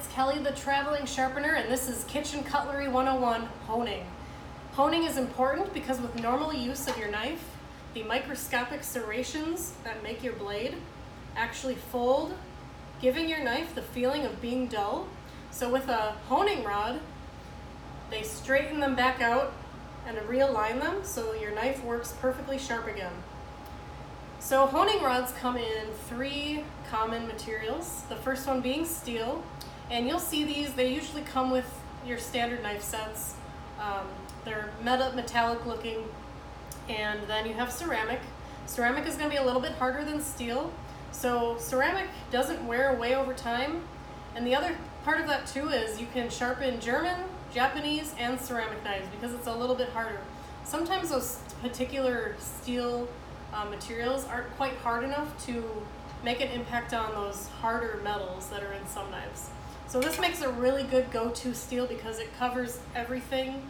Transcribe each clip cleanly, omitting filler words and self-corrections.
it's Kelly the Traveling Sharpener, and this is Kitchen Cutlery 101, honing. Honing is important because with normal use of your knife, the microscopic serrations that make your blade actually fold, giving your knife the feeling of being dull. So with a honing rod, they straighten them back out and realign them so your knife works perfectly sharp again. So honing rods come in 3 common materials, the first one being steel, and you'll see these, they usually come with your standard knife sets. They're metallic looking, and then you have ceramic. Ceramic is going to be a little bit harder than steel, so ceramic doesn't wear away over time, and the other part of that too is you can sharpen German, Japanese, and ceramic knives because it's a little bit harder. Sometimes those particular steel materials aren't quite hard enough to make an impact on those harder metals that are in some knives. So this makes a really good go-to steel because it covers everything,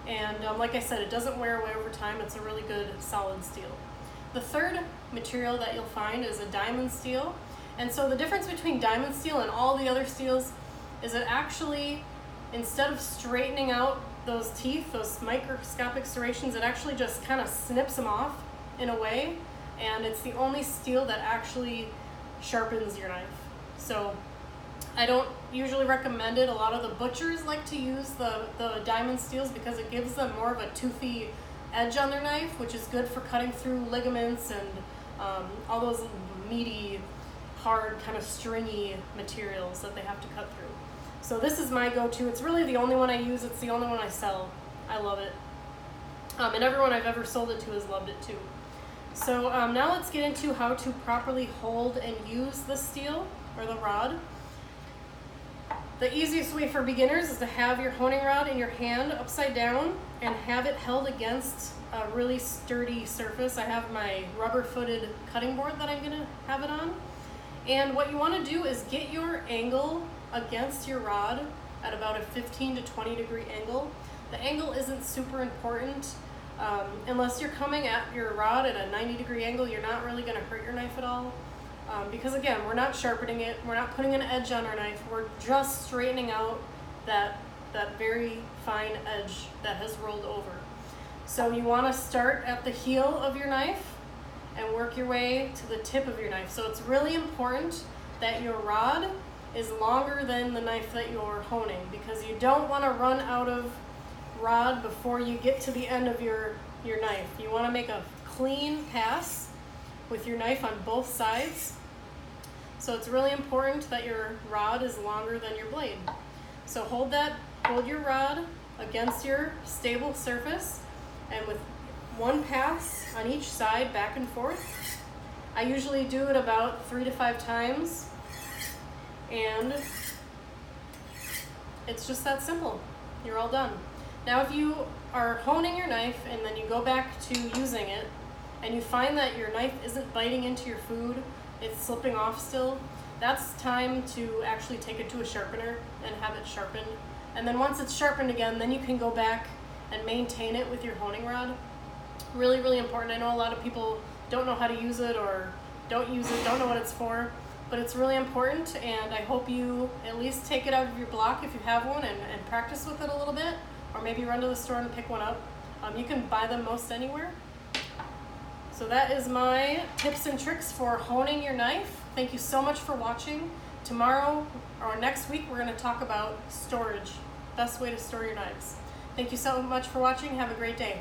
and like I said, it doesn't wear away over time. It's a really good solid steel. The third material that you'll find is a diamond steel, and so the difference between diamond steel and all the other steels is it actually, instead of straightening out those teeth, those microscopic serrations, it actually just kind of snips them off in a way, and it's the only steel that actually sharpens your knife. So I don't usually recommend it. A lot of the butchers like to use the diamond steels because it gives them more of a toothy edge on their knife, which is good for cutting through ligaments and all those meaty, hard, kind of stringy materials that they have to cut through. So this is my go-to. It's really the only one I use. It's the only one I sell. I love it. And everyone I've ever sold it to has loved it too. So now let's get into how to properly hold and use the steel or the rod. The easiest way for beginners is to have your honing rod in your hand upside down and have it held against a really sturdy surface. I have my rubber-footed cutting board that I'm gonna have it on. And what you wanna do is get your angle against your rod at about a 15 to 20 degree angle. The angle isn't super important. Unless you're coming at your rod at a 90 degree angle, you're not really going to hurt your knife at all. Because again, we're not sharpening it, we're not putting an edge on our knife, we're just straightening out that very fine edge that has rolled over. So you want to start at the heel of your knife and work your way to the tip of your knife. So it's really important that your rod is longer than the knife that you're honing, because you don't want to run out of rod before you get to the end of your knife. You want to make a clean pass with your knife on both sides. So it's really important that your rod is longer than your blade. So hold your rod against your stable surface, and with one pass on each side back and forth. I usually do it about 3 to 5 times, and it's just that simple. You're all done. Now if you are honing your knife and then you go back to using it and you find that your knife isn't biting into your food, it's slipping off still, that's time to actually take it to a sharpener and have it sharpened. And then once it's sharpened again, then you can go back and maintain it with your honing rod. Really, really important. I know a lot of people don't know how to use it or don't use it, don't know what it's for, but it's really important, and I hope you at least take it out of your block if you have one and practice with it a little bit. Or maybe run to the store and pick one up. You can buy them most anywhere. So that is my tips and tricks for honing your knife. Thank you so much for watching. Tomorrow or next week, we're going to talk about storage, best way to store your knives. Thank you so much for watching. Have a great day.